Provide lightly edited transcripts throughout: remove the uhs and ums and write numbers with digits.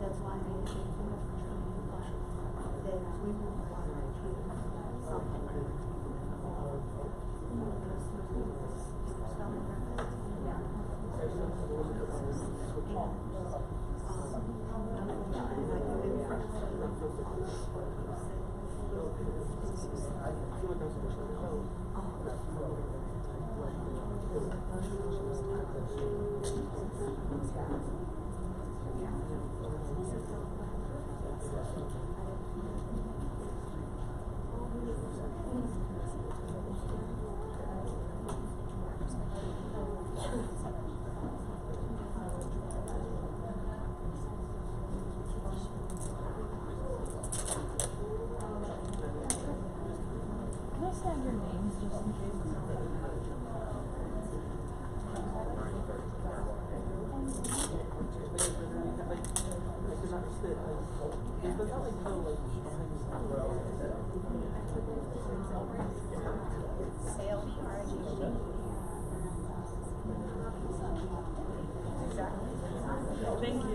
that's why I made it that we won't want to repeat something. Can I just have your names just in case? Thank you.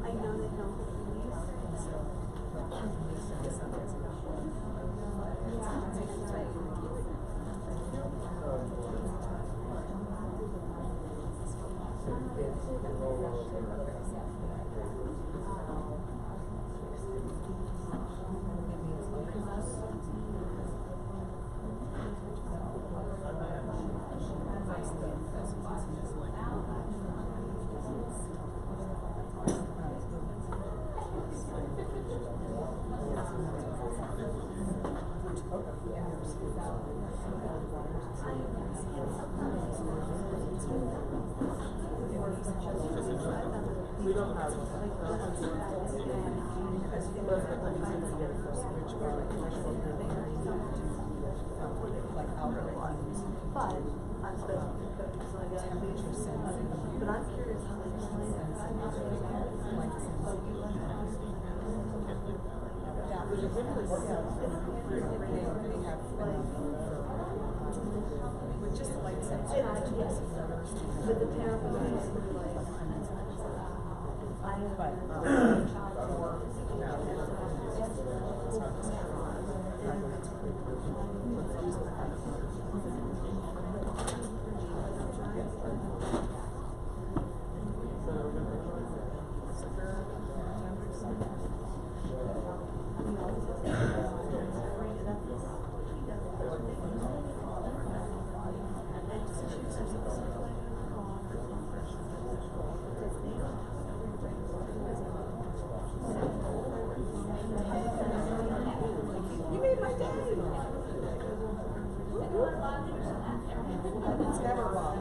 I know they don't We don't have but I'm supposed to be cooking, so I got temperature sensing. But I'm curious how they explain it. Just light sensing. Yes, but the parent was basically like, I have You made my day. It's never wrong.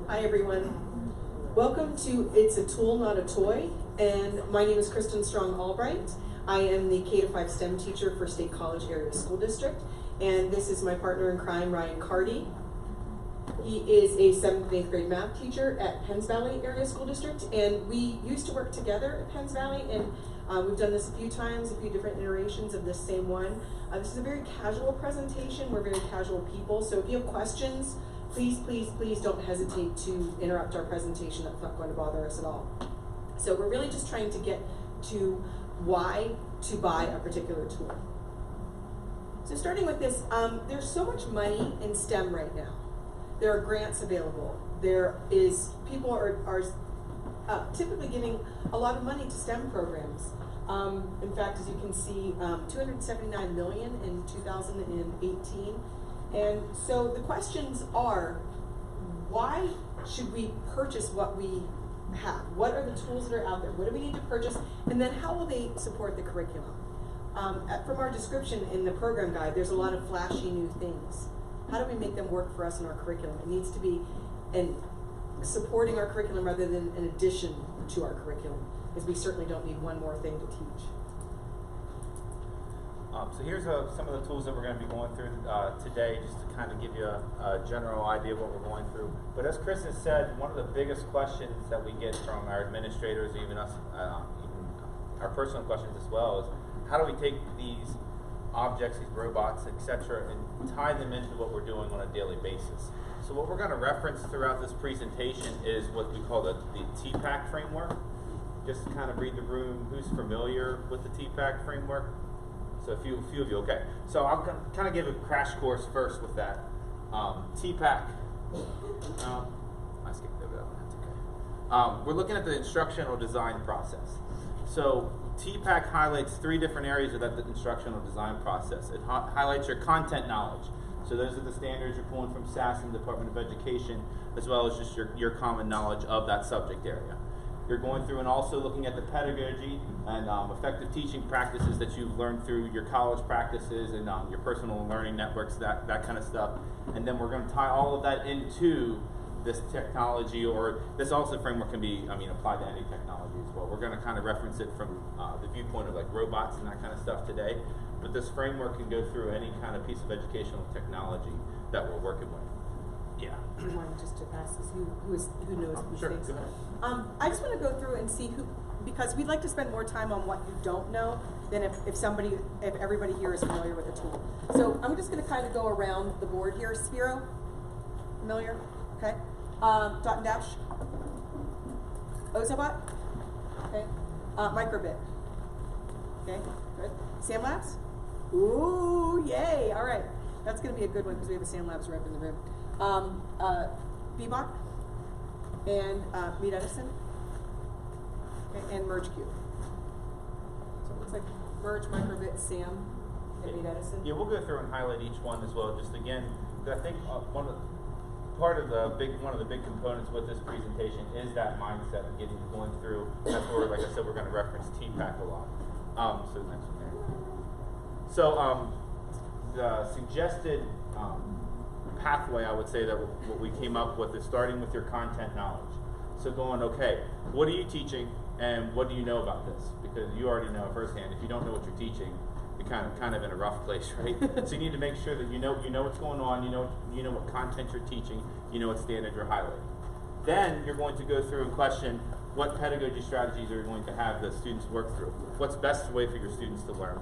Hi everyone. Welcome to It's a Tool, Not a Toy. And my name is Kristen Strong Albright. I am the K-5 STEM teacher for State College Area School District. And this is my partner in crime, Ryan Cardy. He is a 7th and 8th grade math teacher at Penns Valley Area School District. And we used to work together at Penns Valley, and we've done this a few times, a few different iterations of this same one. This is a very casual presentation. We're very casual people. So if you have questions, please, please, please don't hesitate to interrupt our presentation. That's not going to bother us at all. So we're really just trying to get to why to buy a particular tool. So starting with this, there's so much money in STEM right now. There are grants available. People are typically giving a lot of money to STEM programs. In fact, as you can see, $279 million in 2018. And so the questions are, why should we purchase what we have? What are the tools that are out there? What do we need to purchase? And then how will they support the curriculum? From our description in the program guide, there's a lot of flashy new things. How do we make them work for us in our curriculum? It needs to be supporting our curriculum rather than an addition to our curriculum, because we certainly don't need one more thing to teach. So here's some of the tools that we're going to be going through today, just to kind of give you a general idea of what we're going through. But as Kristen said, one of the biggest questions that we get from our administrators, even us, even our personal questions as well, is how do we take these objects, these robots, etc., and tie them into what we're doing on a daily basis? So what we're going to reference throughout this presentation is what we call the TPAC framework. Just to kind of read the room, who's familiar with the TPAC framework? So a few of you, okay. So I'll kind of give a crash course first with that. TPAC. I skipped over that one, that's okay. We're looking at the instructional design process. So TPAC highlights 3 different areas of that instructional design process. It highlights your content knowledge. So those are the standards you're pulling from SAS and Department of Education, as well as just your common knowledge of that subject area. You're going through and also looking at the pedagogy and effective teaching practices that you've learned through your college practices and your personal learning networks, that kind of stuff. And then we're going to tie all of that into this technology, or this also framework can be, applied to any technology as well. We're going to kind of reference it from the viewpoint of like robots and that kind of stuff today. But this framework can go through any kind of piece of educational technology that we're working with. Yeah. You want just to ask us who knows these Sure, things? go ahead. I just want to go through and see who, because we'd like to spend more time on what you don't know than if everybody here is familiar with the tool. So I'm just going to kind of go around the board here. Sphero, familiar? Okay. Dot and Dash. Ozobot. Okay. Microbit. Okay. Good. Sam Labs. Ooh, yay! All right, that's going to be a good one because we have a Sam Labs rep in the room. Bebop and Meet Edison, and MergeQ. So it looks like Merge, Microbit, Sam, and Meet Edison. Yeah, we'll go through and highlight each one as well. Just again, I think one of the big components with this presentation is that mindset of going through. That's where, like I said, we're going to reference TPAC a lot. So the next one there. So the suggested pathway, I would say, that what we came up with is starting with your content knowledge. So going, okay, what are you teaching and what do you know about this? Because you already know firsthand, if you don't know what you're teaching, you're kind of in a rough place, right? So you need to make sure that you know what's going on, you know what content you're teaching, you know what standard you're highlighting. Then you're going to go through and question what pedagogy strategies are you going to have the students work through. What's the best way for your students to learn?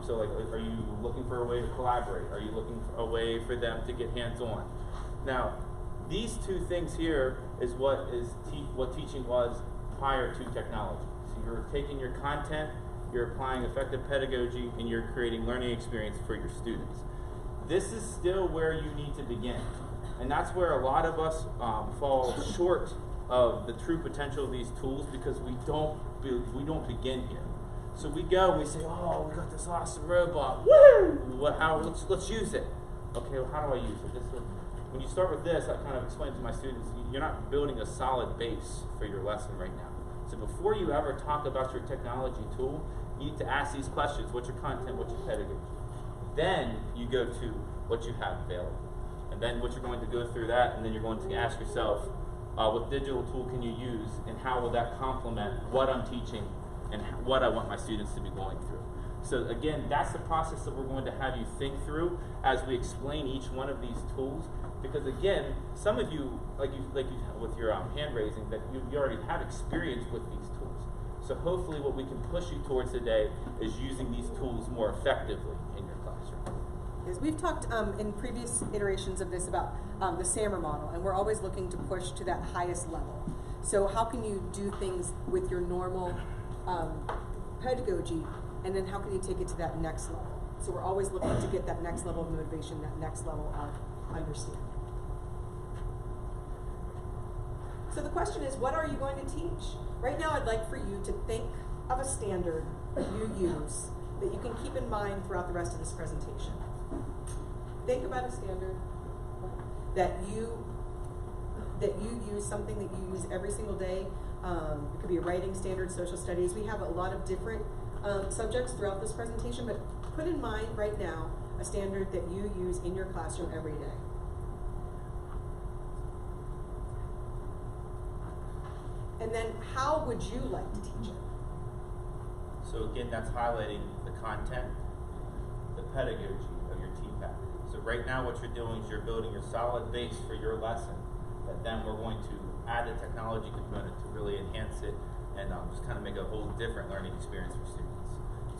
So like, are you looking for a way to collaborate? Are you looking for a way for them to get hands-on? Now, these 2 things here is what teaching was prior to technology. So you're taking your content, you're applying effective pedagogy, and you're creating learning experience for your students. This is still where you need to begin. And that's where a lot of us fall short of the true potential of these tools, because we don't begin here. So we go and we say, oh, we got this awesome robot. Woo! Let's use it. Okay, well, how do I use it? When you start with this, I kind of explain to my students, you're not building a solid base for your lesson right now. So before you ever talk about your technology tool, you need to ask these questions. What's your content? What's your pedagogy? Then you go to what you have available. And And then what you're going to go through that, and then you're going to ask yourself, what digital tool can you use, and how will that complement what I'm teaching and what I want my students to be going through. So again, that's the process that we're going to have you think through as we explain each one of these tools. Because again, some of you, like you with your hand raising, that you already have experience with these tools. So hopefully what we can push you towards today is using these tools more effectively in your classroom. Is we've talked in previous iterations of this about the SAMR model, and we're always looking to push to that highest level. So how can you do things with your normal pedagogy, and then how can you take it to that next level? So we're always looking to get that next level of motivation, that next level of understanding. So the question is, what are you going to teach? Right now I'd like for you to think of a standard that you use that you can keep in mind throughout the rest of this presentation. Think about a standard that you use, something that you use every single day. It could be a writing standard, social studies. We have a lot of different subjects throughout this presentation, but put in mind right now a standard that you use in your classroom every day. And then how would you like to teach it? So again, that's highlighting the content, the pedagogy of your TPAC. So right now what you're doing is you're building your solid base for your lesson, but then we're going to add a technology component to really enhance it and just kind of make a whole different learning experience for students.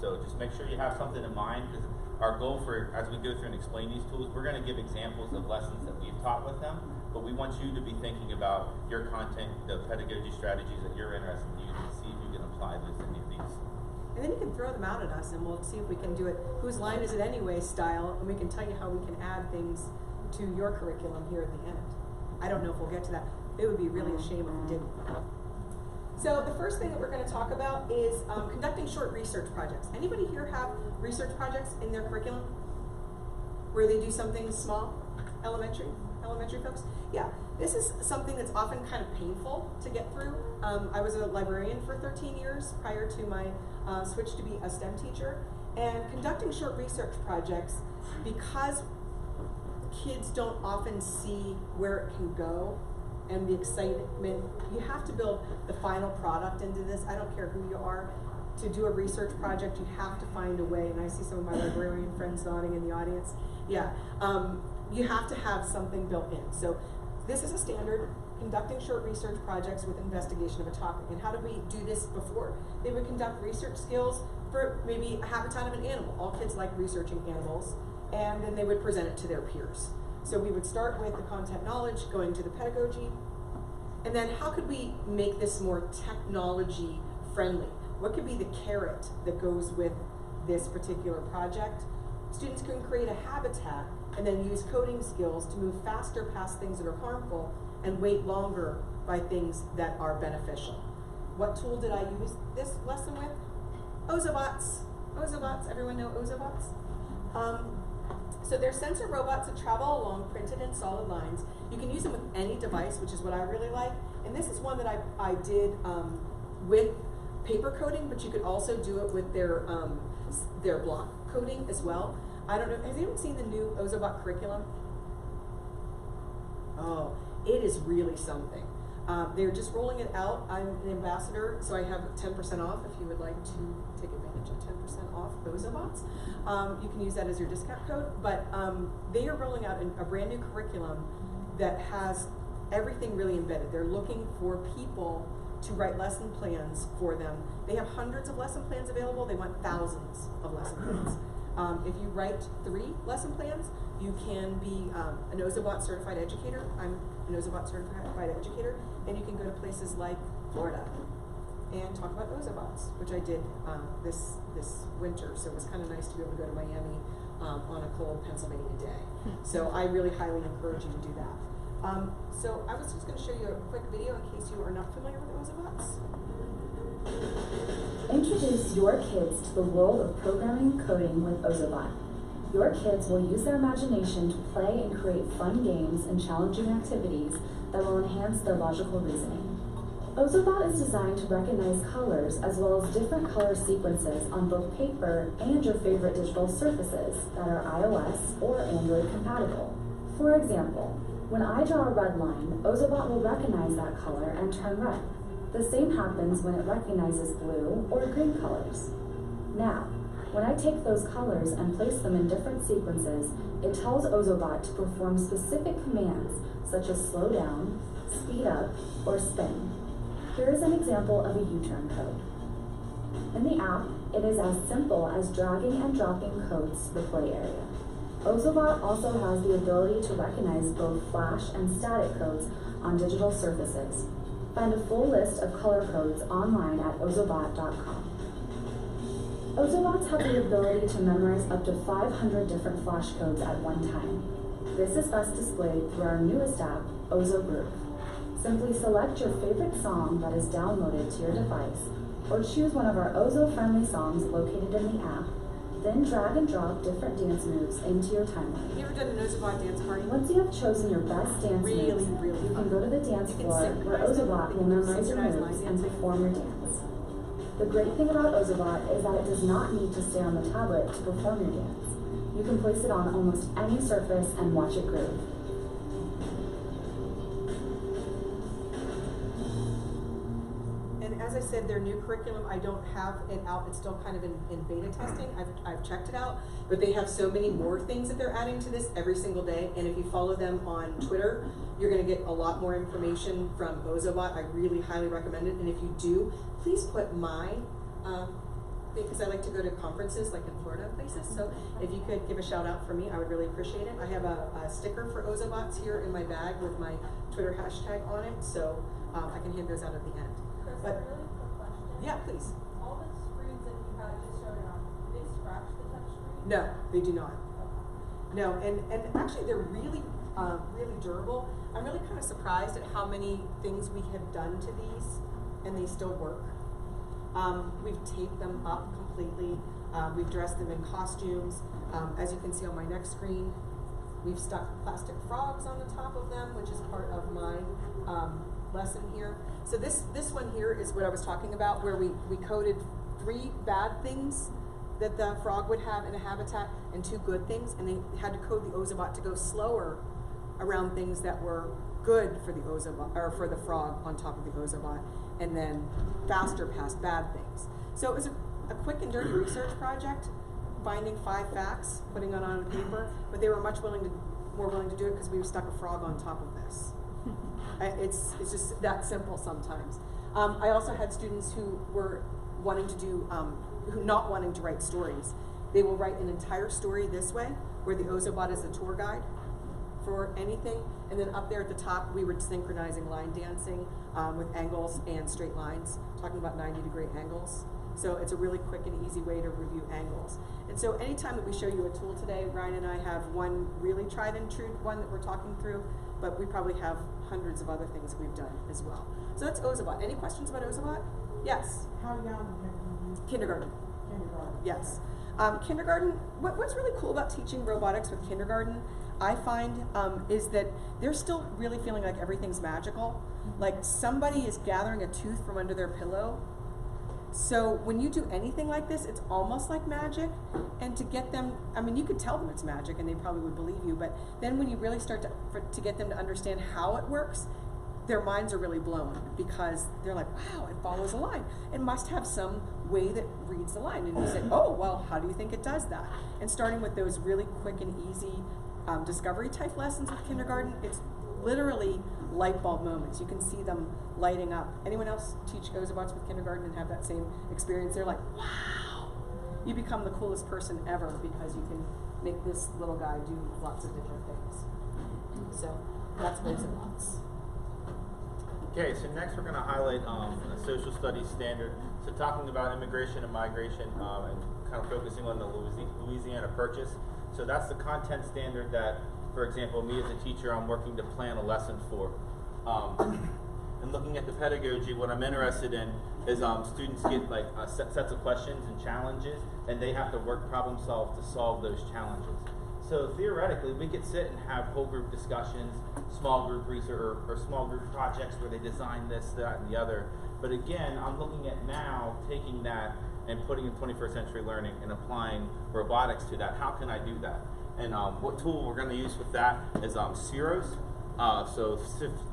So just make sure you have something in mind, because our goal for, as we go through and explain these tools, we're going to give examples of lessons that we've taught with them, but we want you to be thinking about your content, the pedagogy strategies that you're interested in using, and see if you can apply those to any of these. And then you can throw them out at us, and we'll see if we can do it whose line is it anyway style, and we can tell you how we can add things to your curriculum here at the end. I don't know if we'll get to that. It would be really a shame if we didn't. So the first thing that we're going to talk about is conducting short research projects. Anybody here have research projects in their curriculum where they do something small? Elementary folks? Yeah, this is something that's often kind of painful to get through. I was a librarian for 13 years prior to my switch to be a STEM teacher. And conducting short research projects, because kids don't often see where it can go and the excitement, you have to build the final product into this. I don't care who you are. To do a research project, you have to find a way, and I see some of my librarian friends nodding in the audience. Yeah, you have to have something built in. So this is a standard, conducting short research projects with investigation of a topic. And how did we do this before? They would conduct research skills for maybe a habitat of an animal. All kids like researching animals, and then they would present it to their peers. So we would start with the content knowledge, going to the pedagogy, and then how could we make this more technology friendly? What could be the carrot that goes with this particular project? Students can create a habitat and then use coding skills to move faster past things that are harmful and wait longer by things that are beneficial. What tool did I use this lesson with? Ozobots. Ozobots, everyone know Ozobots? So they're sensor robots that travel along printed and solid lines. You can use them with any device, which is what I really like. And this is one that I did with paper coding, but you could also do it with their block coding as well. I don't know, has anyone seen the new Ozobot curriculum? Oh, it is really something. They're just rolling it out. I'm an ambassador, so I have 10% off if you would like to take advantage of 10% off Ozobots. You can use that as your discount code, but they are rolling out a brand new curriculum that has everything really embedded. They're looking for people to write lesson plans for them. They have hundreds of lesson plans available. They want thousands of lesson plans. If you write 3 lesson plans, you can be an Ozobot certified educator. I'm an Ozobot certified educator, and you can go to places like Florida and talk about Ozobots, which I did this winter. So it was kind of nice to be able to go to Miami on a cold Pennsylvania day. So I really highly encourage you to do that. So I was just going to show you a quick video in case you are not familiar with Ozobots. Introduce your kids to the world of programming and coding with Ozobot. Your kids will use their imagination to play and create fun games and challenging activities that will enhance their logical reasoning. Ozobot is designed to recognize colors as well as different color sequences on both paper and your favorite digital surfaces that are iOS or Android compatible. For example, when I draw a red line, Ozobot will recognize that color and turn red. The same happens when it recognizes blue or green colors. Now, when I take those colors and place them in different sequences, it tells Ozobot to perform specific commands such as slow down, speed up, or spin. Here is an example of a U-turn code. In the app, it is as simple as dragging and dropping codes to the play area. Ozobot also has the ability to recognize both flash and static codes on digital surfaces. Find a full list of color codes online at ozobot.com. Ozobots have the ability to memorize up to 500 different flash codes at one time. This is best displayed through our newest app, Ozo Group. Simply select your favorite song that is downloaded to your device, or choose one of our Ozo-friendly songs located in the app, then drag and drop different dance moves into your timeline. Have you ever done an Ozobot dance party? Once you have chosen your best dance moves, you can go to the dance floor where Ozobot will memorize your moves and perform your dance. The great thing about Ozobot is that it does not need to stay on the tablet to perform your dance. You can place it on almost any surface and watch it groove. And as I said, their new curriculum, I don't have it out. It's still kind of in beta testing. I've checked it out, but they have so many more things that they're adding to this every single day. And if you follow them on Twitter, you're going to get a lot more information from Ozobot. I really highly recommend it. And if you do, please put my because I like to go to conferences like in Florida and places. So if you could give a shout out for me, I would really appreciate it. I have a sticker for Ozobots here in my bag with my Twitter hashtag on it. So I can hand those out at the end. Chris, But a really quick question. yeah, please. All the screens that you had just showed on, do they scratch the touch screen? No, they do not. No, and actually they're really, really durable. I'm really kind of surprised at how many things we have done to these and they still work. We've taped them up completely. We've dressed them in costumes. As you can see on my next screen, we've stuck plastic frogs on the top of them, which is part of my lesson here. So this one here is what I was talking about, where we coded 3 bad things that the frog would have in a habitat and 2 good things, and they had to code the Ozobot to go slower around things that were good for the Ozobot, or for the frog on top of the Ozobot, and then faster past bad things. So it was a quick and dirty research project, finding 5 facts, putting it on paper, but they were more willing to do it because we stuck a frog on top of this. It's just that simple sometimes. I also had students who were wanting to do, who not wanting to write stories. They will write an entire story this way, where the Ozobot is the tour guide for anything, and then up there at the top we were synchronizing line dancing with angles and straight lines, talking about 90-degree angles. So it's a really quick and easy way to review angles. And so anytime that we show you a tool today, Ryan and I have one really tried and true one that we're talking through, but we probably have hundreds of other things we've done as well. So that's Ozobot. Any questions about Ozobot? Yes? How young can you Kindergarten. kindergarten? Yes. Kindergarten, what's really cool about teaching robotics with kindergarten, I find, is that they're still really feeling like everything's magical. Like somebody is gathering a tooth from under their pillow. So when you do anything like this, it's almost like magic. And to get them, I mean, you could tell them it's magic and they probably would believe you, but then when you really start to get them to understand how it works, their minds are really blown, because they're like, wow, it follows a line. It must have some way that reads the line. And you say, oh, well, how do you think it does that? And starting with those really quick and easy discovery type lessons with kindergarten, it's literally light bulb moments. You can see them lighting up. Anyone else teach Ozobots with kindergarten and have that same experience? They're like, wow, you become the coolest person ever because you can make this little guy do lots of different things. So that's Ozobots. Okay, so next we're going to highlight a social studies standard. So talking about immigration and migration and kind of focusing on the Louisiana Purchase. So that's the content standard that, for example, me as a teacher, I'm working to plan a lesson for. And looking at the pedagogy, what I'm interested in is students get like sets of questions and challenges, and they have to work problem solve to solve those challenges. So theoretically, we could sit and have whole group discussions, small group research, or small group projects where they design this, that, and the other. But again, I'm looking at now taking that and putting in 21st century learning and applying robotics to that. How can I do that? And what tool we're going to use with that is Spheros. So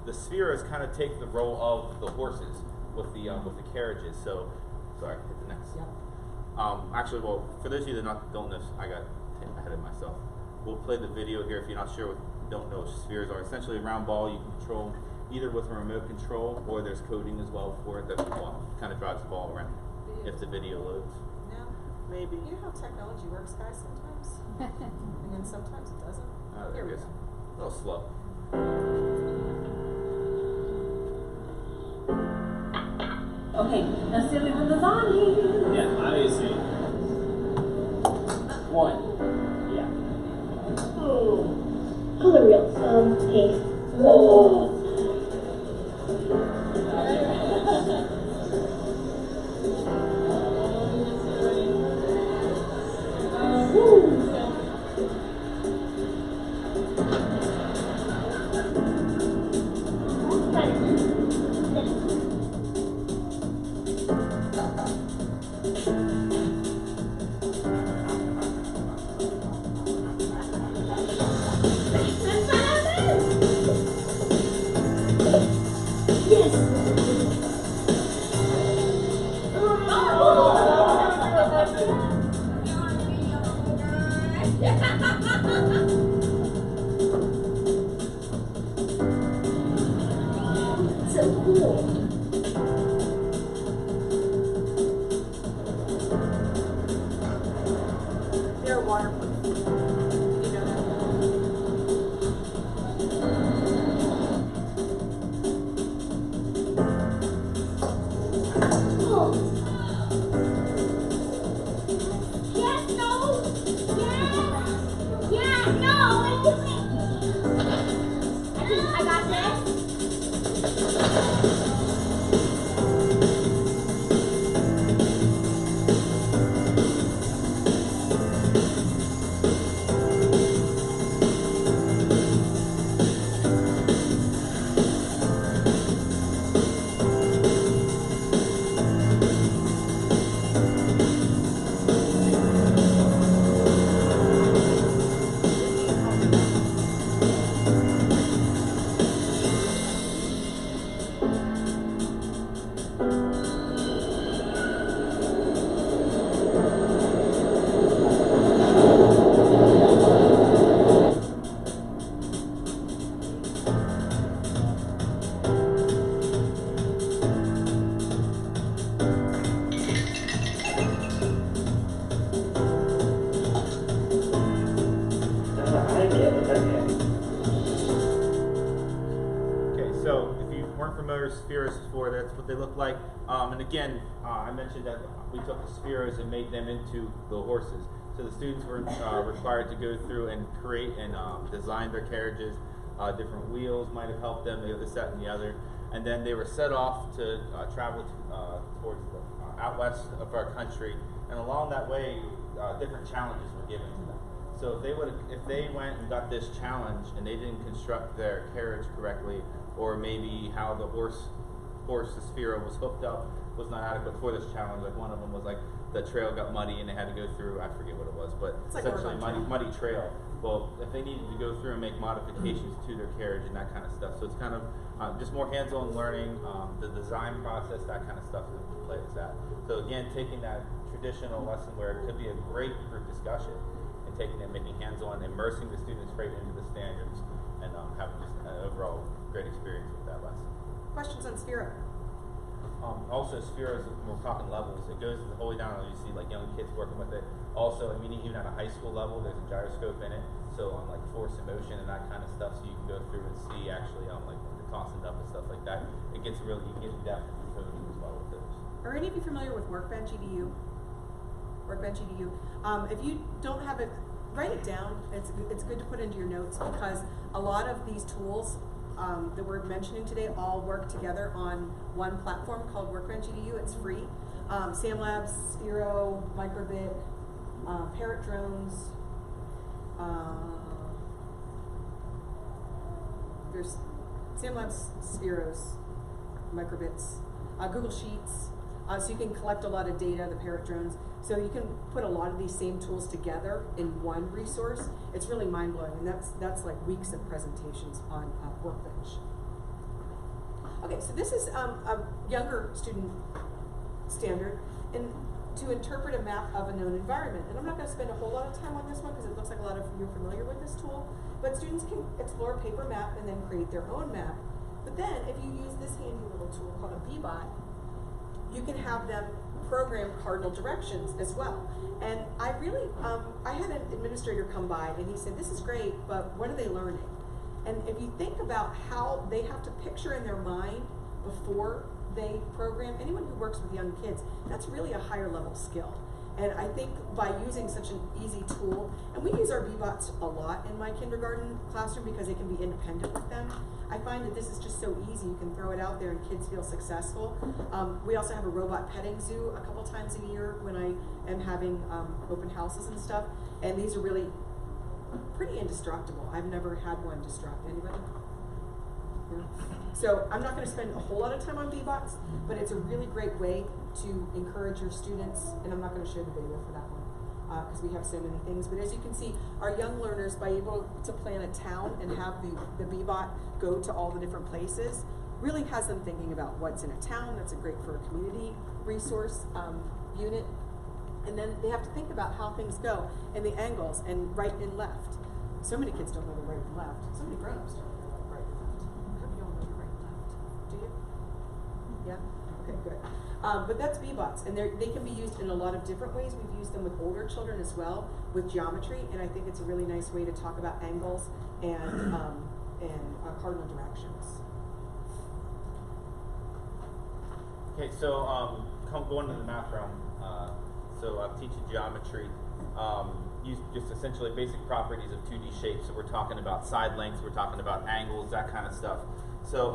the Spheros kind of take the role of the horses with the carriages. So, sorry, hit the next. Yep. Actually, well, for those of you that don't know, I got ahead of myself. We'll play the video here if you're not sure don't know what spheres are. Essentially a round ball you can control either with a remote control, or there's coding as well for it that kind of drives the ball around if the video loads. No. Maybe. You know how technology works, guys, sometimes? And then sometimes it doesn't. Oh, Here there we it is. go. A little slow. Okay, let's see if we put this on here. Yeah, obviously. One. Yeah. Color wheel. Pink. Whoa. So cool. They're waterproof. You know that? Yes, no. Yes. Yeah, no. I got this. Okay, so if you weren't familiar with Spheros before, that's what they look like. And again, I mentioned that we took the Spheros and made them into the horses. So the students were required to go through and create and design their carriages. Different wheels might have helped them, this, that, and the other. And then they were set off to travel towards the out west of our country. And along that way, different challenges were given to them. So if they went and got this challenge and they didn't construct their carriage correctly, or maybe how the horse, the Sphero was hooked up was not adequate for this challenge. Like one of them was like the trail got muddy and they had to go through, I forget what it was, but It's like essentially Oregon muddy trail. Well, if they needed to go through and make modifications to their carriage and that kind of stuff, so it's kind of just more hands-on learning, the design process, that kind of stuff is into play with that. So again, taking that traditional lesson where it could be a great group discussion, and taking it, making hands-on, immersing the students right into the standards, and having just an overall great experience with that lesson. Questions on Sphero? Also, Spheros, when we're talking levels, it goes the whole way down. You see like young kids working with it. Also, I mean, even at a high school level, there's a gyroscope in it. So on like force and motion and that kind of stuff, so you can go through and see actually like when they're tossing up and stuff like that. It gets really, you get in depth with coding as well with those. Are any of you familiar with Workbench EDU? Workbench EDU. If you don't have it, write it down. It's good to put into your notes because a lot of these tools that we're mentioning today all work together on one platform called Workbench EDU. It's free. SamLabs, Sphero, Microbit, Parrot Drones. There's SamLabs, Spheros, Microbits, Google Sheets. So you can collect a lot of data, the parrot drones. So you can put a lot of these same tools together in one resource. It's really mind-blowing, and that's like weeks of presentations on Workbench. Okay, so this is a younger student standard, and to interpret a map of a known environment. And I'm not going to spend a whole lot of time on this one because it looks like a lot of you are familiar with this tool, but students can explore a paper map and then create their own map. But then if you use this handy little tool called a B-bot, you can have them program cardinal directions as well. And I really, I had an administrator come by and he said, this is great, but what are they learning? And if you think about how they have to picture in their mind before they program, anyone who works with young kids, that's really a higher level skill. And I think by using such an easy tool, and we use our B-bots a lot in my kindergarten classroom because they can be independent with them. I find that this is just so easy. You can throw it out there and kids feel successful. We also have a robot petting zoo a couple times a year when I am having open houses and stuff. And these are really pretty indestructible. I've never had one destruct. Anybody? Yeah. So I'm not going to spend a whole lot of time on B-bots, but it's a really great way to encourage your students, and I'm not going to show the video for that one because we have so many things. But as you can see, our young learners, by able to plan a town and have the B-bot go to all the different places, really has them thinking about what's in a town. That's great for a community resource unit. And then they have to think about how things go and the angles and right and left. So many kids don't know the right and left. So many grown-ups don't know the right and left. I hope you all know the right and left. Do you? Yeah? Okay, good. But that's B-bots, and they can be used in a lot of different ways. We've used them with older children as well, with geometry, and I think it's a really nice way to talk about angles and cardinal directions. Okay, so going to the math realm. So I'm teaching geometry. Use just essentially basic properties of 2D shapes. So we're talking about side lengths, we're talking about angles, that kind of stuff. So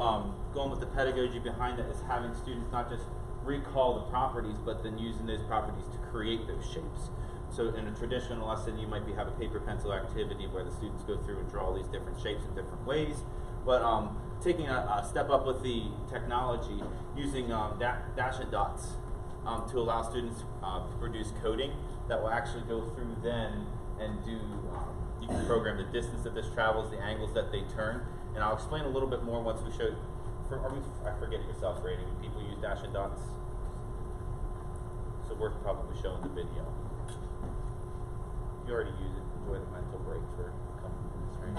going with the pedagogy behind it is having students not just recall the properties, but then using those properties to create those shapes. So in a traditional lesson, you might have a paper pencil activity where the students go through and draw these different shapes in different ways. But taking a step up with the technology, using dash and dots to allow students to produce coding that will actually go through then and do, you can program the distance that this travels, the angles that they turn, and I'll explain a little bit more once we show, I forget your self-rating, people use dash and dots, so we're probably showing the video. If you already use it, enjoy the mental break for a couple minutes, right?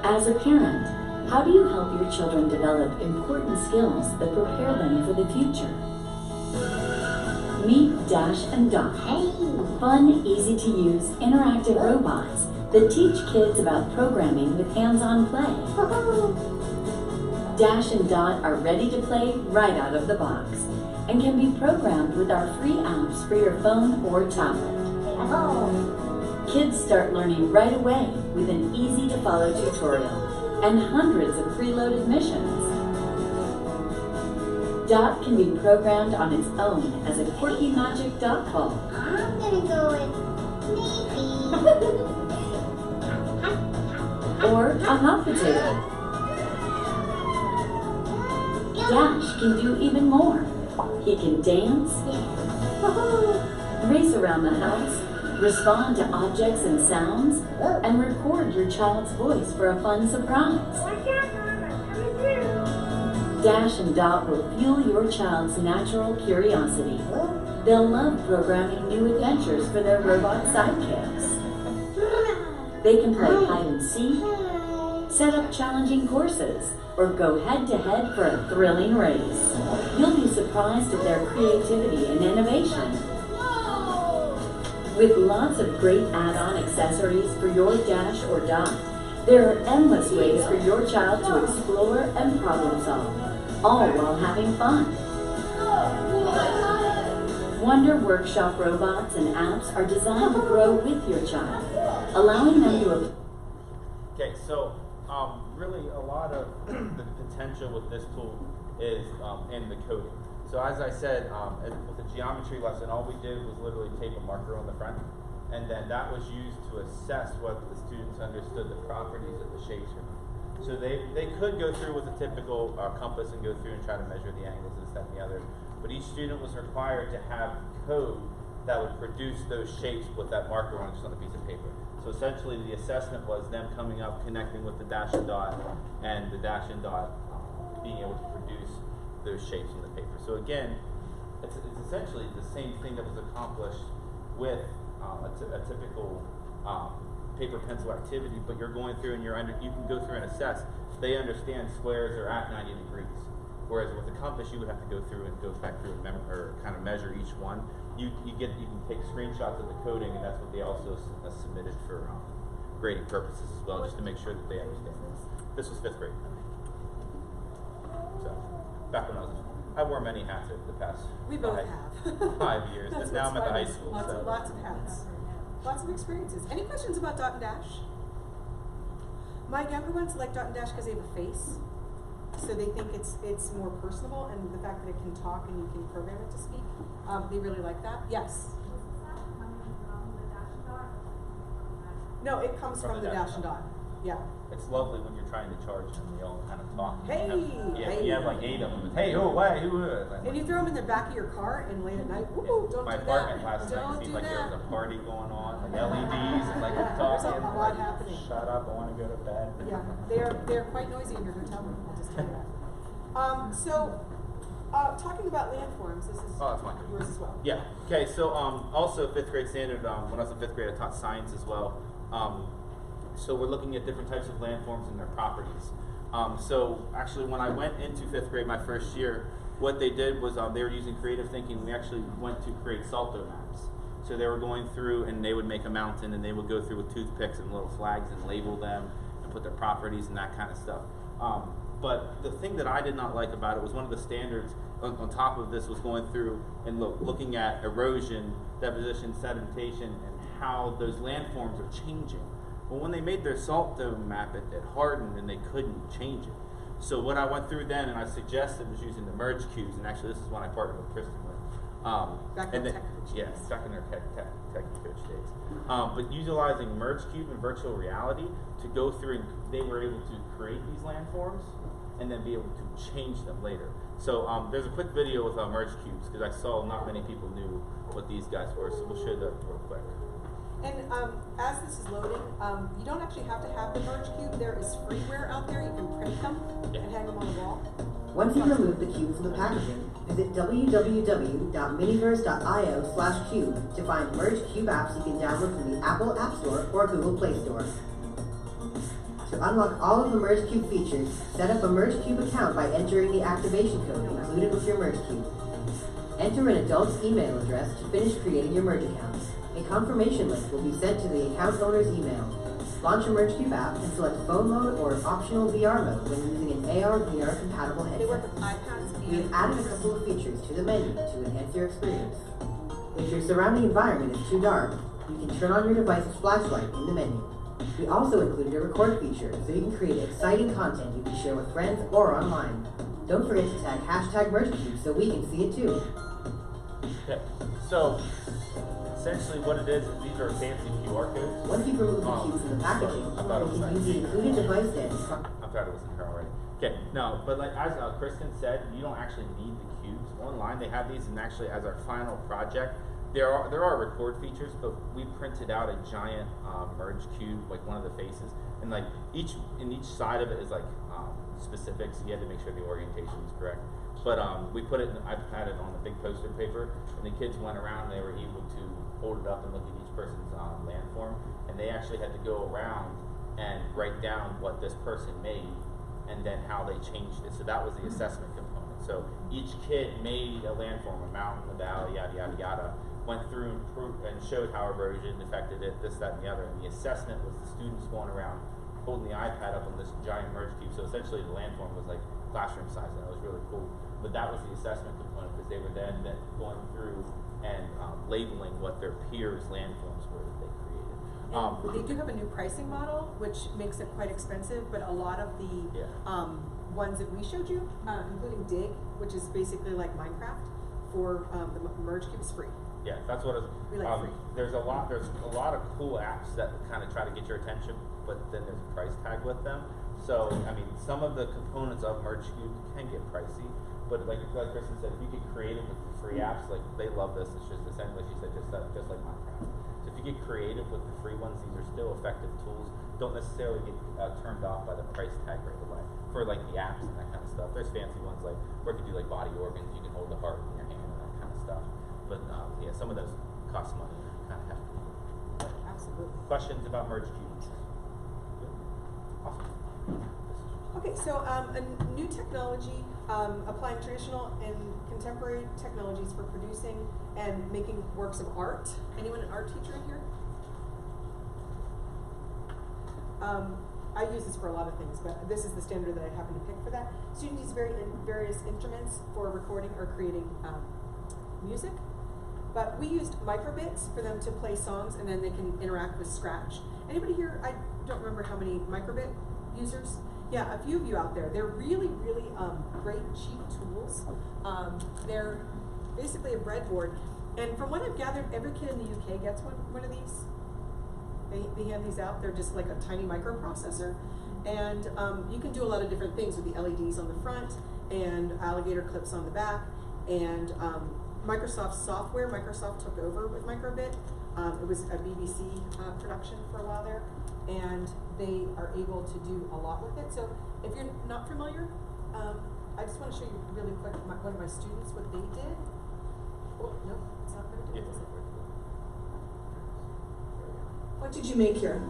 As a parent, how do you help your children develop important skills that prepare them for the future? Meet Dash and Dot, fun, easy-to-use, interactive robots that teach kids about programming with hands-on play. Dash and Dot are ready to play right out of the box and can be programmed with our free apps for your phone or tablet. Kids start learning right away with an easy-to-follow tutorial and hundreds of preloaded missions. Dot can be programmed on its own as a quirky magic dot ball. I'm gonna go in Or a hot potato. Dash can do even more. He can dance, race around the house, respond to objects and sounds, and record your child's voice for a fun surprise. Dash and Dot will fuel your child's natural curiosity. They'll love programming new adventures for their robot sidekicks. They can play hide and seek, set up challenging courses, or go head-to-head for a thrilling race. You'll be surprised at their creativity and innovation. With lots of great add-on accessories for your Dash or Dot, there are endless ways for your child to explore and problem solve, all while having fun. Wonder Workshop robots and apps are designed to grow with your child, allowing them to... Okay, so really a lot of the potential with this tool is in the coding. So as I said, with the geometry lesson, all we did was literally tape a marker on the front, and then that was used to assess whether the students understood the properties of the shapes or not. So they could go through with a typical compass and go through and try to measure the angles, this, that, and the other. but each student was required to have code that would produce those shapes with that marker on just on a piece of paper. So essentially the assessment was them coming up, connecting with the dash and dot, and the dash and dot being able to produce those shapes on the paper. So again, it's essentially the same thing that was accomplished with a typical paper pencil activity, but you're going through and you can go through and assess. They understand squares are at 90 degrees. Whereas with the compass, you would have to go through and go back through and or kind of measure each one. You can take screenshots of the coding, and that's what they also submitted for grading purposes as well, just to make sure that they understand. This was 5th grade. So back when I wore many hats over the past We both have. 5 years, but now I'm at the high school. Lots of hats. Lots of experiences. Any questions about dot and dash? My younger ones like dot and dash because they have a face. So they think it's more personable, and the fact that it can talk and you can program it to speak, they really like that. Yes? No, it comes from the dash and dot. Yeah. It's lovely when you're trying to charge them. They all kind of talk. Hey, hey. You have like 8 of them. Hey, who, why, who? And you throw them in the back of your car, and late at night, woo, don't my do apartment that. last night Don't seemed do like there that. was a party going on, like LEDs and like There's talking. a lot happening. Shut up! I want to go to bed. Yeah, they're quite noisy in your hotel room. I'll just tell you that. Talking about landforms, this is Oh, that's fine. yours as well. Yeah. Okay. So also 5th grade standard. When I was in 5th grade, I taught science as well. So we're looking at different types of landforms and their properties. So actually, when I went into 5th grade my first year, what they did was they were using creative thinking. We actually went to create salto maps. So they were going through and they would make a mountain and they would go through with toothpicks and little flags and label them and put their properties and that kind of stuff. But the thing that I did not like about it was one of the standards on top of this was going through and looking at erosion, deposition, sedimentation, and how those landforms are changing. Well, when they made their salt dome map, it hardened and they couldn't change it. So what I went through then and I suggested was using the merge cubes, and actually this is when I partnered with Kristen with. Back in the tech coach yes, days. back in their tech coach days. But utilizing merge cube and virtual reality to go through, and they were able to create these landforms and then be able to change them later. So there's a quick video with merge cubes because I saw not many people knew what these guys were. So we'll show that real quick. And as this is loading, you don't actually have to have the merge cube. There is freeware out there. You can print them and hang them on the wall. Once you remove the cube from the packaging, visit www.miniverse.io/cube to find merge cube apps you can download from the Apple App Store or Google Play Store. To unlock all of the merge cube features, set up a merge cube account by entering the activation code included with your merge cube. Enter an adult's email address to finish creating your merge account. A confirmation link will be sent to the account owner's email. Launch a merge cube app and select phone mode or optional VR mode when using an AR/VR compatible They work headset. with iPads We have added a couple of features to the menu to enhance your experience. If your surrounding environment is too dark, you can turn on your device's flashlight in the menu. We also included a record feature so you can create exciting content you can share with friends or online. Don't forget to tag #mergecube so we can see it too. Okay. So essentially what it is these are fancy QR codes. Once you've removed the cube from the packaging, I thought it was you can use nice. the included device stand. I'm tired of listening to her already. Okay, no, but like as Kristen said, you don't actually need the cubes. Online they have these, and actually as our final project, there are record features, but we printed out a giant merge cube, like one of the faces, and like each side of it is like specifics. So you had to make sure the orientation was correct. But we put it in, I had it on the big poster paper, and the kids went around and they were able to hold it up and look at each person's landform, and they actually had to go around and write down what this person made and then how they changed it. So that was the assessment component. So each kid made a landform, a mountain, a valley, yada, yada, yada, went through and proved and showed how erosion affected it, this, that, and the other. And the assessment was the students going around holding the iPad up on this giant merge cube. So essentially the landform was like classroom size, and it was really cool. But that was the assessment component because they were then going through and labeling what their peers' landforms were that they created. They do have a new pricing model, which makes it quite expensive, but a lot of the ones that we showed you, including Dig, which is basically like Minecraft, for the merge cube is free. Yeah, that's what it is. We like free. There's a lot of cool apps that kind of try to get your attention, but then there's a price tag with them. So, I mean, some of the components of merge cube can get pricey, But like Kristen said, if you get creative with the free apps, like they love this. It's just the same, like she said, just like Minecraft. So if you get creative with the free ones, these are still effective tools. Don't necessarily get turned off by the price tag right away. For like the apps and that kind of stuff, there's fancy ones like where you can do like body organs. You can hold the heart in your hand and that kind of stuff. But yeah, some of those cost money, kind of hefty. Absolutely. Questions about Merge Cubes? Awesome. Okay, so a new technology, applying traditional and contemporary technologies for producing and making works of art. Anyone an art teacher in here? I use this for a lot of things, but this is the standard that I happen to pick for that. Students use various instruments for recording or creating music, but we used microbits for them to play songs, and then they can interact with Scratch. Anybody here? I don't remember how many microbit users. Yeah, a few of you out there. They're really, really great, cheap tools. They're basically a breadboard, and from what I've gathered, every kid in the UK gets one of these. They hand these out. They're just like a tiny microprocessor, and you can do a lot of different things with the LEDs on the front and alligator clips on the back. And Microsoft software, Microsoft took over with Microbit. It was a BBC production for a while there, and they are able to do a lot with it. So if you're not familiar, I just want to show you really quick one of my students, what they did. Oh, no, it's not going to do it, is it? What did you make here?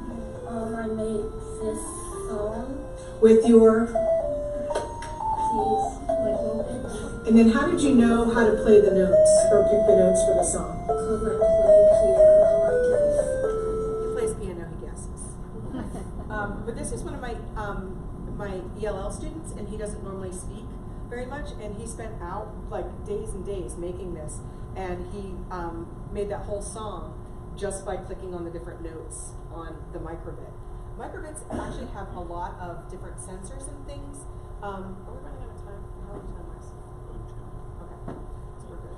I made this song. With your, These microbits. and then how did you know how to play the notes or pick the notes for the song? Because I play piano, I guess. He plays piano, he guesses. But this is one of my my ELL students, and he doesn't normally speak very much, and he spent out like days and days making this, and he made that whole song just by clicking on the different notes on the microbit. Microbits actually have a lot of different sensors and things. Are we running out of time? How much time was? Okay, so we're good.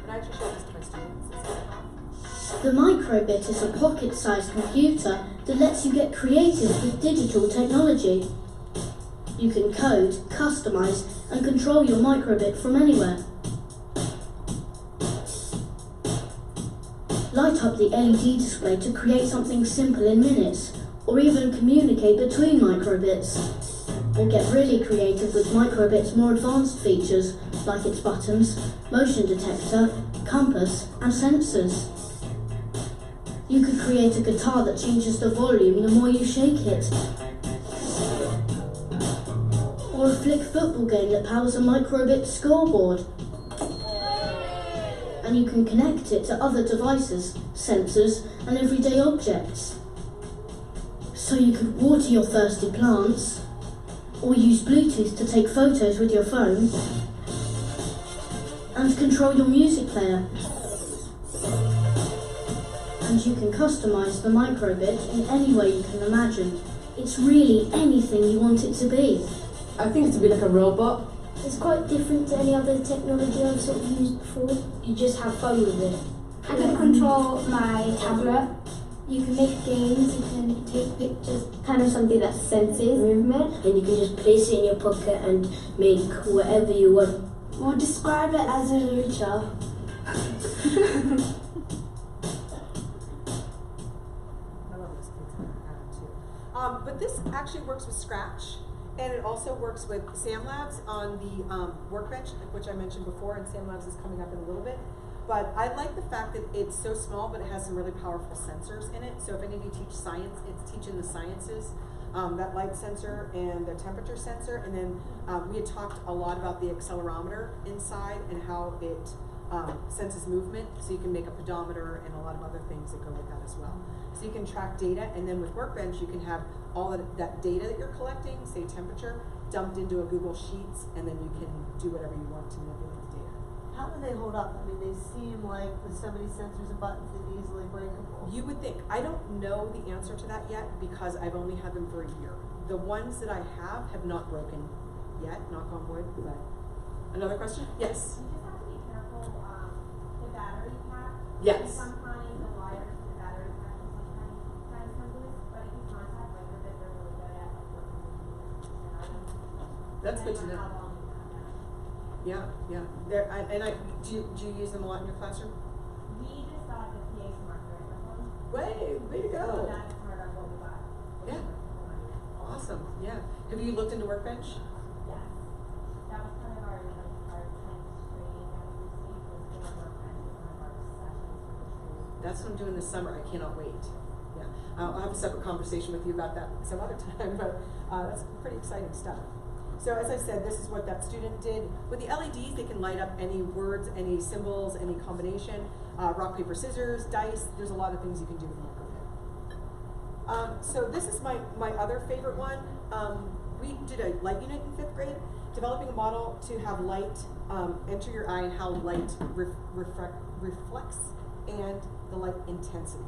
And I actually showed this to my students. The microbit is a pocket-sized computer that lets you get creative with digital technology. You can code, customize, and control your microbit from anywhere. Light up the LED display to create something simple in minutes, or even communicate between microbits. Or get really creative with microbit's more advanced features, like its buttons, motion detector, compass, and sensors. You could create a guitar that changes the volume the more you shake it. Or a flick football game that powers a microbit scoreboard. And you can connect it to other devices, sensors, and everyday objects. So you could water your thirsty plants, or use Bluetooth to take photos with your phone, and control your music player. And you can customize the microbit in any way you can imagine. It's really anything you want it to be. I think it's a bit like a robot. It's quite different to any other technology I've sort of used before. You just have fun with it. I can control my tablet. You can make games, you can take pictures. Kind of something that senses movement. And you can just place it in your pocket and make whatever you want. We'll describe it as a lucha. I love those kids in that too. But this actually works with Scratch, and it also works with Sam Labs on the workbench, which I mentioned before, and Sam Labs is coming up in a little bit. But I like the fact that it's so small, but it has some really powerful sensors in it. So if any of you teach science, it's teaching the sciences, that light sensor and the temperature sensor. And then we had talked a lot about the accelerometer inside and how it senses movement. So you can make a pedometer and a lot of other things that go with that as well. So you can track data, and then with Workbench, you can have all of that data that you're collecting, say temperature, dumped into a Google Sheets, and then you can do whatever you want to manipulate the data. How do they hold up? I mean, they seem like with so many sensors and buttons, they're easily breakable. You would think. I don't know the answer to that yet because I've only had them for a year. The ones that I have not broken yet, knock on wood, but another question? Yes? You just have to be careful, the battery pack. Yes. Sometimes the wires to the battery pack are sometimes kind of sensitive. Do you use them a lot in your classroom? We just got the PA Smart microphone. Way to So go. that's part of what we got. Yeah. Awesome. Yeah. Have you looked into Workbench? Yes. That was kind of our 10th training that we received was for Workbench, one of our sessions for the training. That's what I'm doing this summer. I cannot wait. Yeah. I'll have a separate conversation with you about that some other time, but that's pretty exciting stuff. So as I said, this is what that student did. With the LEDs, they can light up any words, any symbols, any combination. Rock, paper, scissors, dice. There's a lot of things you can do with micro:bit. So this is my other favorite one. We did a light unit in 5th grade, developing a model to have light enter your eye and how light reflects and the light intensity.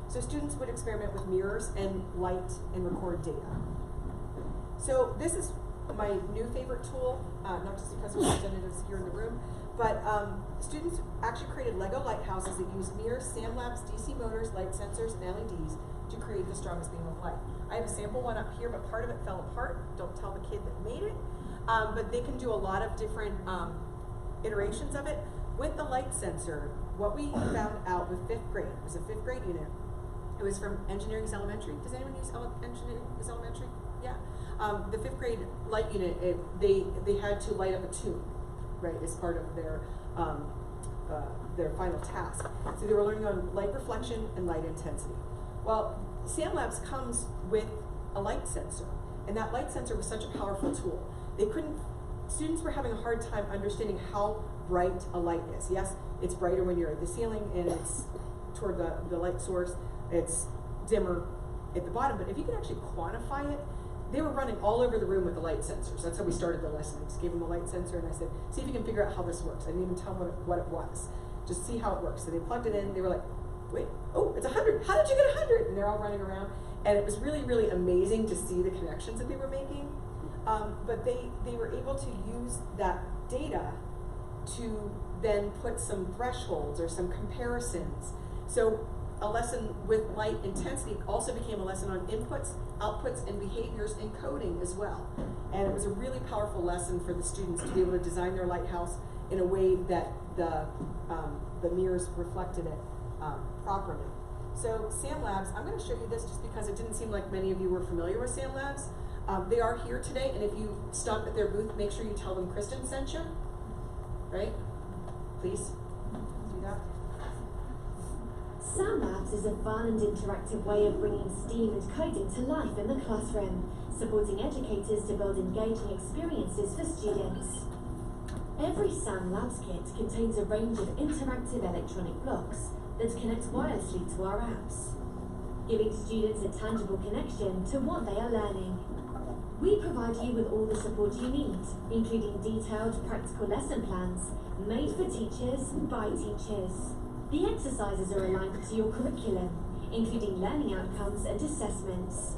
So students would experiment with mirrors and light and record data. So this is my new favorite tool, not just because of representatives here in the room, but students actually created Lego lighthouses that use mirrors, sandlamps, DC motors, light sensors, and LEDs to create the strongest beam of light. I have a sample one up here, but part of it fell apart. Don't tell the kid that made it. But they can do a lot of different iterations of it. With the light sensor, what we found out with 5th grade, it was a 5th grade unit. It was from Engineering is Elementary. Does anyone use Engineering is Elementary? Yeah. The 5th grade light unit, they had to light up a tune, right, as part of their final task. So they were learning on light reflection and light intensity. Well, SandLabs comes with a light sensor, and that light sensor was such a powerful tool. Students were having a hard time understanding how bright a light is. Yes, it's brighter when you're at the ceiling and it's toward the light source. It's dimmer at the bottom, but if you can actually quantify it, they were running all over the room with the light sensors. That's how we started the lesson. I just gave them a light sensor and I said, see if you can figure out how this works. I didn't even tell them what it was. Just see how it works. So they plugged it in, they were like, wait, oh, it's 100. How did you get 100? And they're all running around. And it was really, really amazing to see the connections that they were making. But they were able to use that data to then put some thresholds or some comparisons. So a lesson with light intensity also became a lesson on inputs, outputs, and behaviors and coding as well. And it was a really powerful lesson for the students to be able to design their lighthouse in a way that the mirrors reflected it properly. So SandLabs, I'm going to show you this just because it didn't seem like many of you were familiar with SandLabs. They are here today, and if you stop at their booth, make sure you tell them Kristen sent you, right? Please do that. SandLabs is a fun and interactive way of bringing STEAM and coding to life in the classroom, supporting educators to build engaging experiences for students. Every SandLabs kit contains a range of interactive electronic blocks that connect wirelessly to our apps, giving students a tangible connection to what they are learning. We provide you with all the support you need, including detailed practical lesson plans made for teachers by teachers. The exercises are aligned to your curriculum, including learning outcomes and assessments.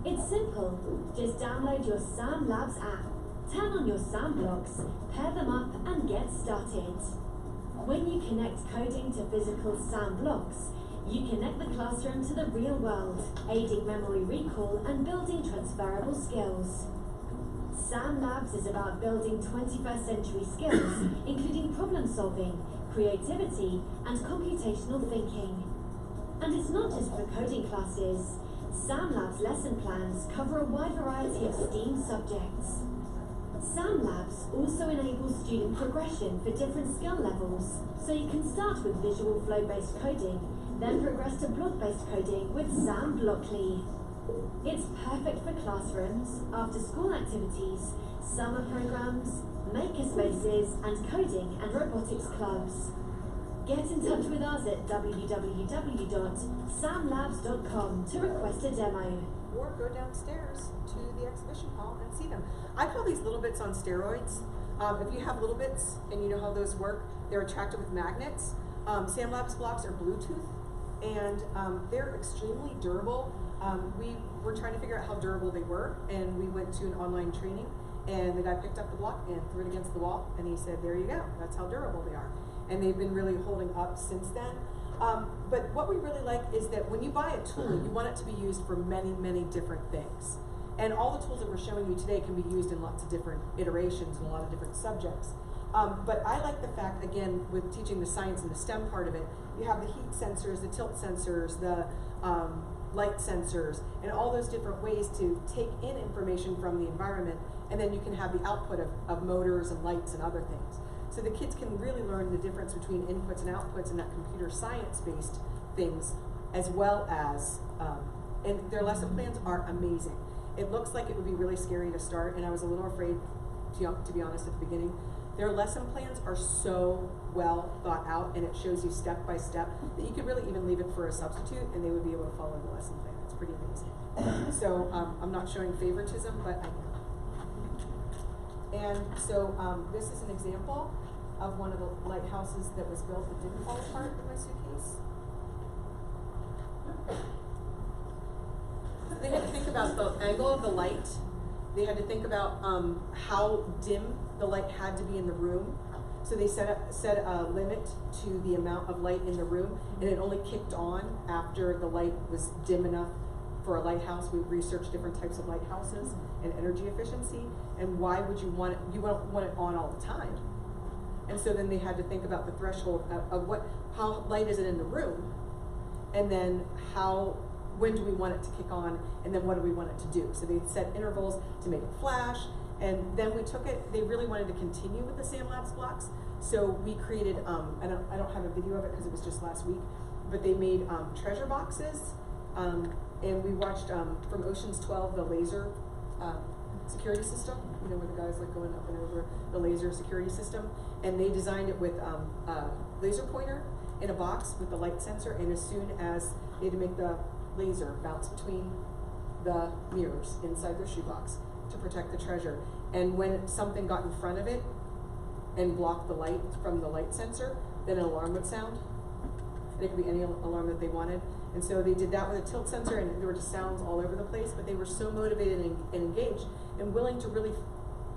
It's simple. Just download your SandLabs app, turn on your Sand blocks, pair them up, and get started. When you connect coding to physical Sand blocks, you connect the classroom to the real world, aiding memory recall and building transferable skills. SandLabs is about building 21st century skills, including problem solving, creativity, and computational thinking. And it's not just for coding classes. SandLabs lesson plans cover a wide variety of STEAM subjects. SandLabs also enables student progression for different skill levels, so you can start with visual flow-based coding, then progress to block-based coding with Sam Blockly. It's perfect for classrooms, after-school activities, summer programs, makerspaces, and coding and robotics clubs. Get in touch with us at www.samlabs.com to request a demo. Or go downstairs to the exhibition hall and see them. I call these little bits on steroids. If you have little bits and you know how those work, they're attracted with magnets. SandLabs blocks are Bluetooth, and they're extremely durable. We were trying to figure out how durable they were, and we went to an online training, and the guy picked up the block and threw it against the wall, and he said, there you go, that's how durable they are. And they've been really holding up since then. But what we really like is that when you buy a tool, you want it to be used for many, many different things. And all the tools that we're showing you today can be used in lots of different iterations and a lot of different subjects. But I like the fact, again, with teaching the science and the STEM part of it, you have the heat sensors, the tilt sensors, the light sensors, and all those different ways to take in information from the environment, and then you can have the output of motors and lights and other things. So the kids can really learn the difference between inputs and outputs in that computer science-based things, as well as, and their lesson plans are amazing. It looks like it would be really scary to start, and I was a little afraid, to be honest, at the beginning. Their lesson plans are so well thought out, and it shows you step by step that you could really even leave it for a substitute, and they would be able to follow the lesson plan. It's pretty amazing. So I'm not showing favoritism, but I am. And so this is an example of one of the lighthouses that was built that didn't fall apart in my suitcase. They had to think about the angle of the light. They had to think about how dim the light had to be in the room. So they set a limit to the amount of light in the room, and it only kicked on after the light was dim enough for a lighthouse. We researched different types of lighthouses and energy efficiency, and why would you want it? You don't want it on all the time. And so then they had to think about the threshold of how light is it in the room, and then when do we want it to kick on, and then what do we want it to do? So they set intervals to make it flash, and then we took it, they really wanted to continue with the SandLabs blocks, so we created, I don't have a video of it because it was just last week, but they made treasure boxes, and we watched from Ocean's 12, the laser security system, you know, where the guy's like going up and over the laser security system, and they designed it with a laser pointer in a box with the light sensor, and as soon as they had to make the laser bounce between the mirrors inside their shoebox to protect the treasure. And when something got in front of it and blocked the light from the light sensor, then an alarm would sound. And it could be any alarm that they wanted. And so they did that with a tilt sensor, and there were just sounds all over the place, but they were so motivated and engaged and willing to really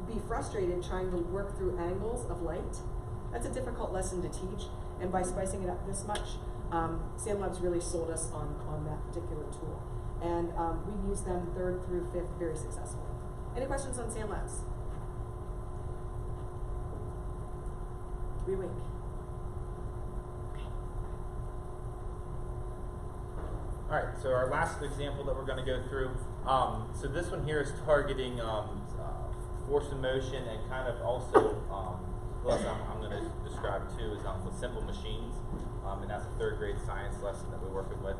be frustrated trying to work through angles of light. That's a difficult lesson to teach, and by spicing it up this much, SandLabs really sold us on that particular tool. And we used them 3rd through 5th very successfully. Any questions on SandLabs? We wink. All right, so our last example that we're going to go through, so this one here is targeting force and motion, and kind of also, what I'm going to describe too is with simple machines, and that's a 3rd grade science lesson that we're working with.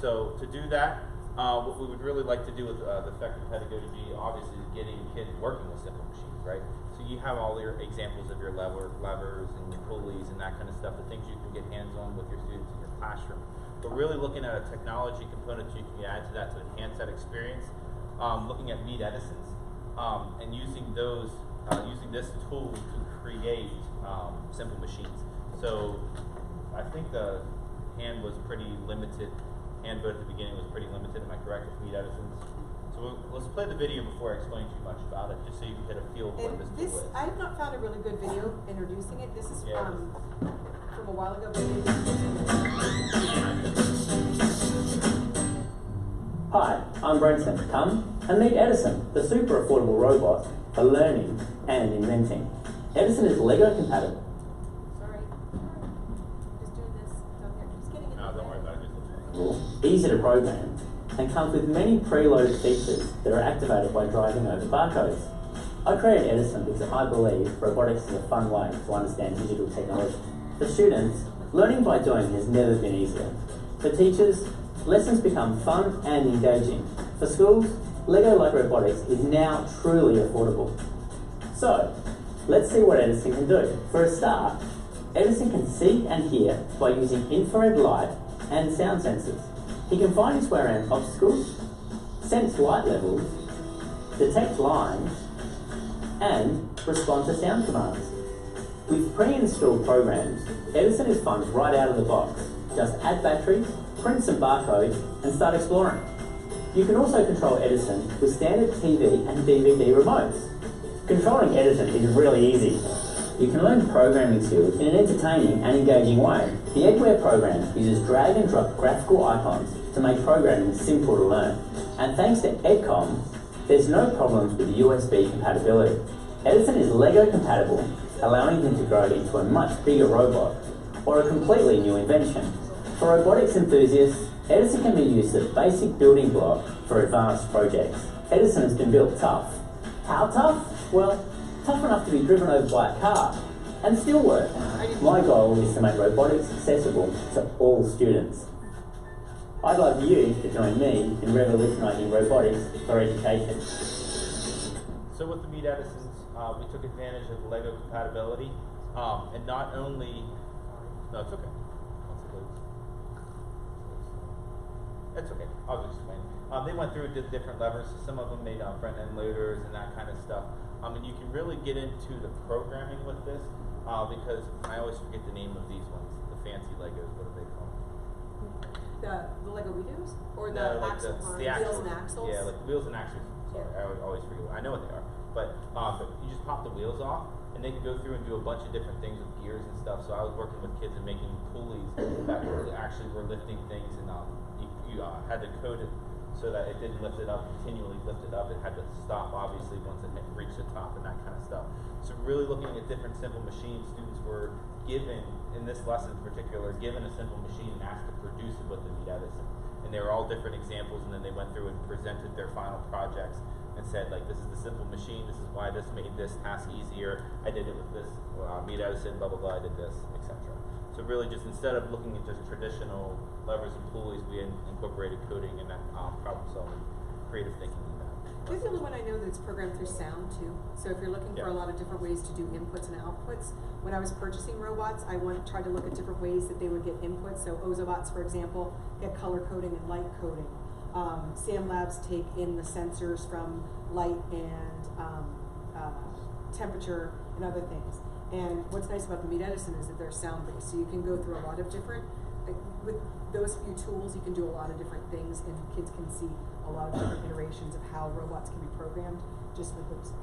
So to do that, what we would really like to do with the effective pedagogy, obviously, is getting kids working with simple machines, right? So you have all your examples of your levers and your pulleys and that kind of stuff, the things you can get hands-on with your students in your classroom. But really looking at a technology component you can add to that to enhance that experience, looking at Meet Edison's, and using this tool to create simple machines. So I think the hand was pretty limited. Hand vote at the beginning was pretty limited. Am I correct with Meet Edison's? So let's play the video before I explain too much about it, just so you can get a feel of what this tool is. I have not found a really good video introducing it. This is from a while ago. Hi, I'm Brenton. Come and meet Edison, the super affordable robot for learning and inventing. Edison is Lego compatible. Sorry. Just doing this. Just getting it. No, don't worry about it. Easy to program, and comes with many preloaded features that are activated by driving over barcodes. I created Edison because I believe robotics is a fun way to understand digital technology. For students, learning by doing has never been easier. For teachers, lessons become fun and engaging. For schools, Lego like robotics is now truly affordable. So, let's see what Edison can do. For a start, Edison can see and hear by using infrared light and sound sensors. He can find and square around obstacles, sense light levels, detect lines, and respond to sound commands. With pre-installed programs, Edison is fun right out of the box. Just add batteries, print some barcodes, and start exploring. You can also control Edison with standard TV and DVD remotes. Controlling Edison is really easy. You can learn programming skills in an entertaining and engaging way. The Edware program uses drag and drop graphical icons to make programming simple to learn. And thanks to EdCom, there's no problems with USB compatibility. Edison is Lego compatible allowing them to grow into a much bigger robot or a completely new invention. For robotics enthusiasts, Edison can be used as a basic building block for advanced projects. Edison has been built tough. How tough? Well, tough enough to be driven over by a car and still work. My goal is to make robotics accessible to all students. I'd love you to join me in revolutionising robotics for education. So with the Meet Edisons, we took advantage of the LEGO compatibility, and not only, no, it's okay. It's okay, I'll just explain. They went through and did different levers. Some of them made front end loaders and that kind of stuff. And you can really get into the programming with this, because I always forget the name of these ones, the fancy Legos, what are they called? The Lego Widows? Or No, the like axle the wheels and axles? Yeah, like wheels and axles. Sorry, I always forget. I know what they are. But you just pop the wheels off, and they can go through and do a bunch of different things with gears and stuff. So I was working with kids and making pulleys that actually were lifting things, and you had to code it so that it didn't lift it up, continually lift it up. It had to stop, obviously, once it had reached the top and that kind of stuff. So really looking at different simple machines, students were given, in this lesson in particular, given a simple machine and asked to produce it with the Meet Edison. And they were all different examples, and then they went through and presented their final projects and said, like, this is the simple machine, this is why this made this task easier, I did it with this Meet Edison, blah, blah, blah, I did this, etc. So really just instead of looking at just traditional levers and pulleys, we incorporated coding and that problem solving, creative thinking in that. This is the only one I know that's programmed through sound too. So if you're looking for a lot of different ways to do inputs and outputs, when I was purchasing robots, I tried to look at different ways that they would get inputs. So Ozobots, for example, get color coding and light coding. Sam Labs take in the sensors from light and temperature and other things. And what's nice about the Meet Edison is that they're sound-based, so you can go through a lot of different, with those few tools, you can do a lot of different things, and kids can see a lot of different iterations of how robots can be programmed just with those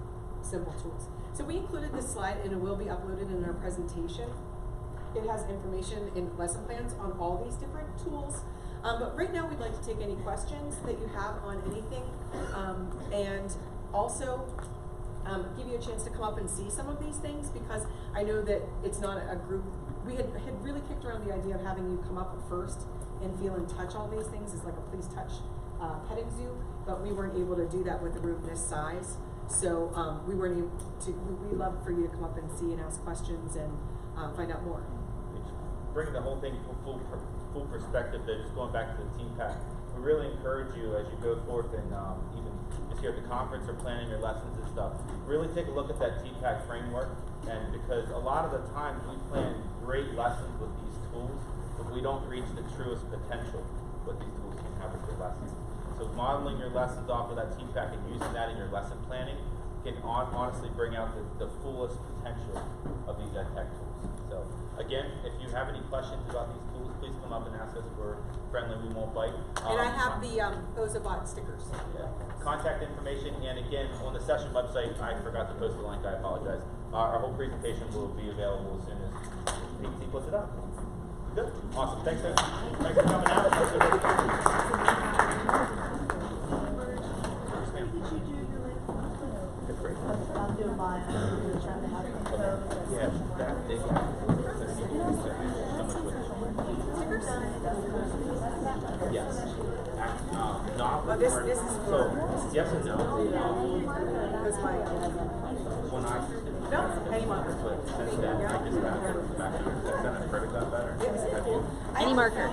simple tools. So we included this slide, and it will be uploaded in our presentation. It has information in lesson plans on all these different tools. But right now, we'd like to take any questions that you have on anything, and also give you a chance to come up and see some of these things, because I know that it's not a group. We had really kicked around the idea of having you come up first and feel and touch all these things as like a please touch petting zoo, but we weren't able to do that with a group this size. So we weren't able to, we'd love for you to come up and see and ask questions and find out more. Bringing the whole thing full perspective there, just going back to the team pack, we really encourage you as you go forth and even just here at the conference or planning your lessons and stuff, really take a look at that TPAC framework. And because a lot of the times we plan great lessons with these tools, but we don't reach the truest potential what these tools can have with your lessons. So modeling your lessons off of that TPAC and using that in your lesson planning can honestly bring out the fullest potential of these EdTech tools. So again, if you have any questions about these tools, please come up and ask us. We're friendly, we won't bite. And I have the Ozobot stickers. Yeah. Contact information, and again, on the session website, I forgot to post the link, I apologize. Our whole presentation will be available as soon as PT puts it up. Good, awesome, thanks for coming out. I'll do mine. I'm trying to have it code. Yeah, that big. Yes. Not well, this is for. So, yes and no. Because my. When No, any marker. Since then, I just got it back. That's kind of perfect, got better. Yes. Have you? Any marker.